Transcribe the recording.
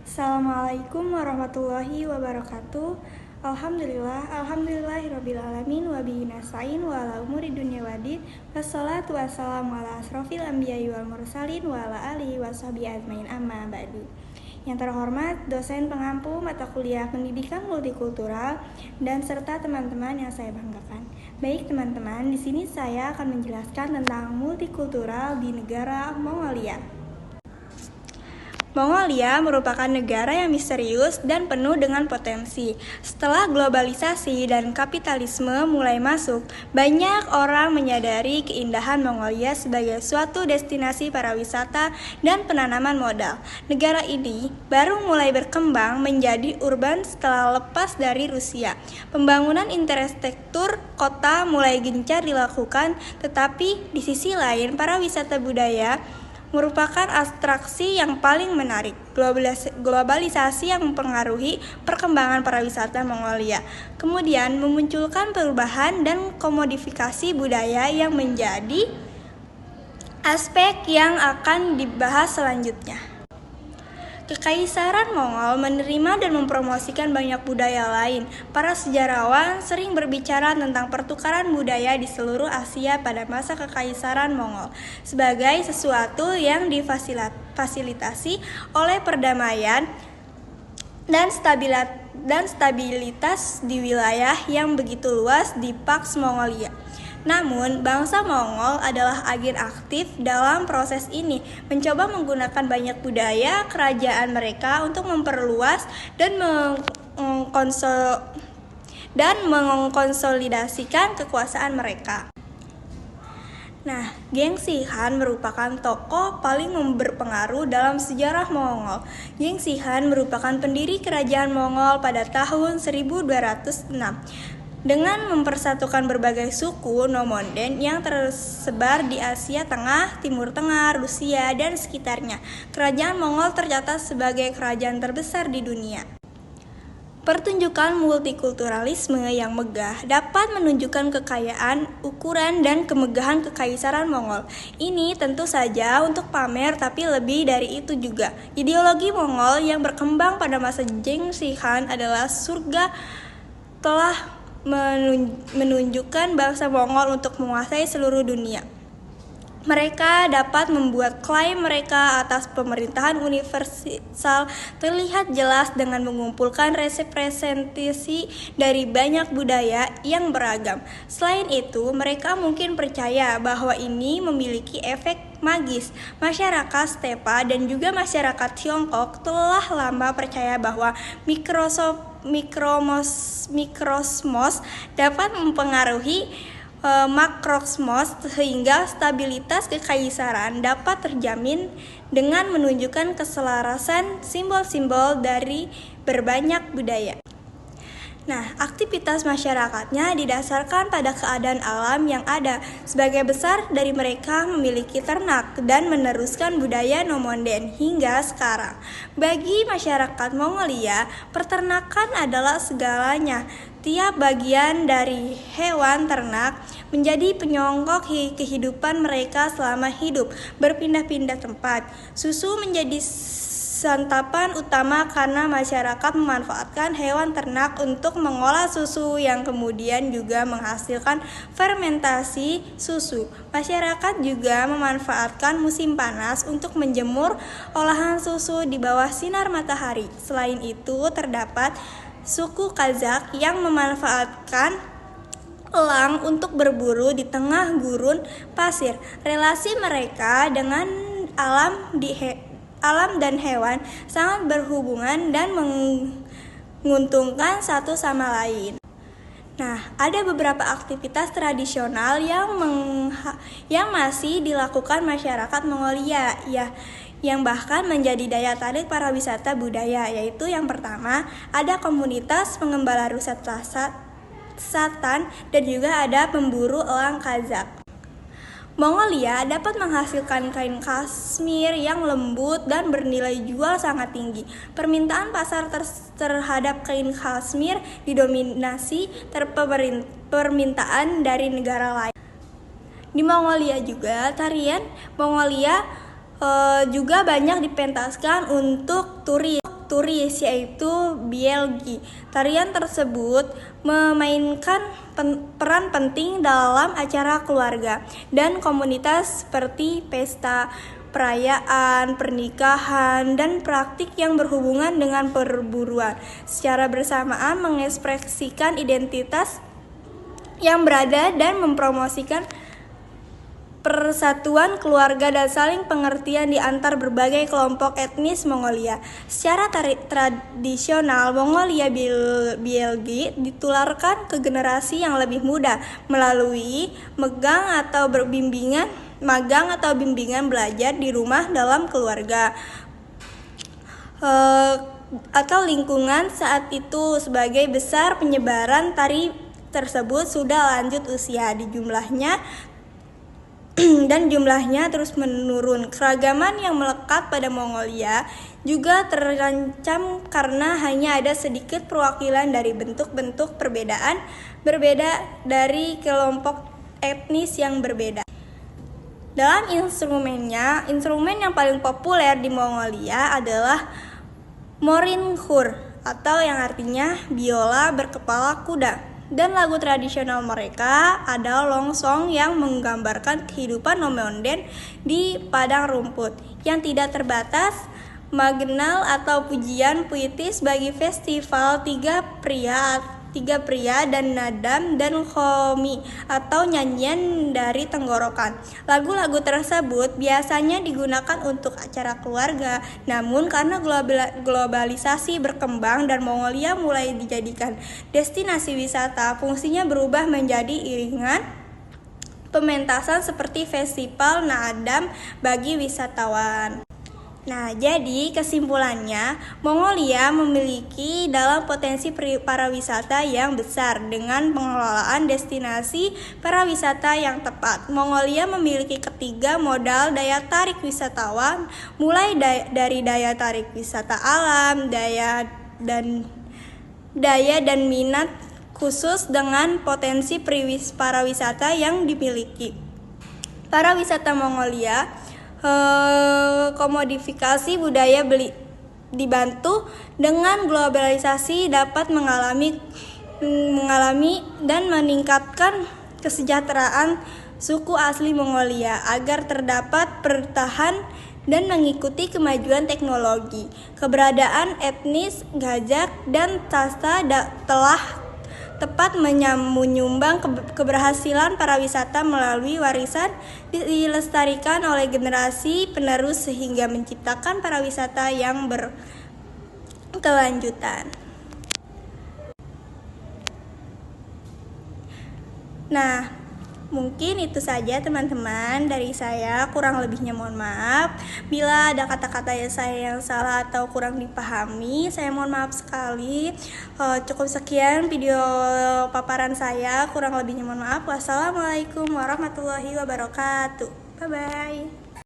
Assalamualaikum warahmatullahi wabarakatuh. Alhamdulillahirabbil alamin wa bihi nasta'in wa ala umuri dunya waddin. Wassalatu wassalamu ala asrofil anbiya'i wal mursalin wa ala alihi washabihi ajmain amma ba'du. Yang terhormat dosen pengampu mata kuliah pendidikan multikultural dan serta teman-teman yang saya banggakan. Baik teman-teman, di sini saya akan menjelaskan tentang multikultural di negara Mongolia. Mongolia merupakan negara yang misterius dan penuh dengan potensi. Setelah globalisasi dan kapitalisme mulai masuk, banyak orang menyadari keindahan Mongolia sebagai suatu destinasi para wisata dan penanaman modal. Negara ini baru mulai berkembang menjadi urban setelah lepas dari Rusia. Pembangunan infrastruktur kota mulai gencar dilakukan, tetapi di sisi lain para wisata budaya merupakan atraksi yang paling menarik. Globalisasi yang mempengaruhi perkembangan pariwisata Mongolia, kemudian memunculkan perubahan dan komodifikasi budaya yang menjadi aspek yang akan dibahas selanjutnya. Kekaisaran Mongol menerima dan mempromosikan banyak budaya lain. Para sejarawan sering berbicara tentang pertukaran budaya di seluruh Asia pada masa Kekaisaran Mongol sebagai sesuatu yang difasilitasi oleh perdamaian dan stabilitas di wilayah yang begitu luas di Pax Mongolia. Namun, bangsa Mongol adalah agen aktif dalam proses ini, mencoba menggunakan banyak budaya kerajaan mereka untuk memperluas dan mengkonsolidasikan kekuasaan mereka. Nah, Genghis Khan merupakan tokoh paling berpengaruh dalam sejarah Mongol. Genghis Khan merupakan pendiri kerajaan Mongol pada tahun 1206. Dengan mempersatukan berbagai suku nomaden yang tersebar di Asia Tengah, Timur Tengah, Rusia, dan sekitarnya, kerajaan Mongol tercatat sebagai kerajaan terbesar di dunia. Pertunjukan multikulturalisme yang megah dapat menunjukkan kekayaan, ukuran, dan kemegahan Kekaisaran Mongol. Ini tentu saja untuk pamer, tapi lebih dari itu juga. Ideologi Mongol yang berkembang pada masa Genghis Khan adalah surga telah menunjukkan bangsa Mongol untuk menguasai seluruh dunia. Mereka dapat membuat klaim mereka atas pemerintahan universal terlihat jelas dengan mengumpulkan representasi dari banyak budaya yang beragam. Selain itu, mereka mungkin percaya bahwa ini memiliki efek magis. Masyarakat Stepa dan juga masyarakat Tiongkok telah lama percaya bahwa mikrokosmos dapat mempengaruhi makrokosmos sehingga stabilitas kekaisaran dapat terjamin dengan menunjukkan keselarasan simbol-simbol dari berbanyak budaya. Nah, aktivitas masyarakatnya didasarkan pada keadaan alam yang ada. Sebagai besar dari mereka memiliki ternak dan meneruskan budaya nomaden hingga sekarang. Bagi masyarakat Mongolia, peternakan adalah segalanya. Tiap bagian dari hewan ternak menjadi penyongkok kehidupan mereka selama hidup, berpindah-pindah tempat. Susu menjadi santapan utama karena masyarakat memanfaatkan hewan ternak untuk mengolah susu yang kemudian juga menghasilkan fermentasi susu. Masyarakat juga memanfaatkan musim panas untuk menjemur olahan susu di bawah sinar matahari. Selain itu, terdapat suku Kazakh yang memanfaatkan elang untuk berburu di tengah gurun pasir. Relasi mereka dengan alam dan hewan sangat berhubungan dan menguntungkan satu sama lain. Nah, ada beberapa aktivitas tradisional yang masih dilakukan masyarakat Mongolia yang bahkan menjadi daya tarik para wisata budaya, yaitu yang pertama, ada komunitas pengembala rusa satan dan juga ada pemburu elang Kazakh. Mongolia dapat menghasilkan kain Kashmir yang lembut dan bernilai jual sangat tinggi. Permintaan pasar terhadap kain Kashmir didominasi permintaan dari negara lain. Di Mongolia juga, tarian Mongolia juga banyak dipentaskan untuk turis. turis, yaitu bielgi. Tarian tersebut memainkan peran penting dalam acara keluarga dan komunitas seperti pesta, perayaan, pernikahan, dan praktik yang berhubungan dengan perburuan. Secara bersamaan mengekspresikan identitas yang berada dan mempromosikan persatuan keluarga dan saling pengertian di antar berbagai kelompok etnis Mongolia. Secara tradisional, Mongolia bielgi ditularkan ke generasi yang lebih muda melalui magang atau bimbingan belajar di rumah dalam keluarga atau lingkungan saat itu. Sebagai besar penyebaran tari tersebut sudah lanjut usia jumlahnya terus menurun. Keragaman yang melekat pada Mongolia juga terancam karena hanya ada sedikit perwakilan dari bentuk-bentuk perbedaan berbeda dari kelompok etnis yang berbeda. Dalam instrumen yang paling populer di Mongolia adalah morinkhur, atau yang artinya biola berkepala kuda. Dan lagu tradisional mereka adalah longsong yang menggambarkan kehidupan nomaden di padang rumput yang tidak terbatas, magnal atau pujian puitis bagi festival tiga pria dan nadam dan khomi atau nyanyian dari tenggorokan. Lagu-lagu tersebut biasanya digunakan untuk acara keluarga, namun karena globalisasi berkembang dan Mongolia mulai dijadikan destinasi wisata, fungsinya berubah menjadi iringan pementasan seperti festival nadam bagi wisatawan. Nah, jadi kesimpulannya, Mongolia memiliki dalam potensi pariwisata yang besar dengan pengelolaan destinasi pariwisata yang tepat. Mongolia memiliki ketiga modal daya tarik wisatawan, mulai dari daya tarik wisata alam, daya dan minat khusus dengan potensi pariwisata yang dimiliki. Para wisata Mongolia komodifikasi budaya dibantu dengan globalisasi dapat mengalami dan meningkatkan kesejahteraan suku asli Mongolia agar terdapat bertahan dan mengikuti kemajuan teknologi. Keberadaan etnis Gajak dan Tasta telah tepat menyumbang keberhasilan pariwisata melalui warisan dilestarikan oleh generasi penerus sehingga menciptakan pariwisata yang berkelanjutan. Nah, mungkin itu saja teman-teman dari saya, kurang lebihnya mohon maaf. Bila ada kata-kata yang salah atau kurang dipahami, saya mohon maaf sekali. Cukup sekian video paparan saya, kurang lebihnya mohon maaf. Wassalamualaikum warahmatullahi wabarakatuh. Bye-bye.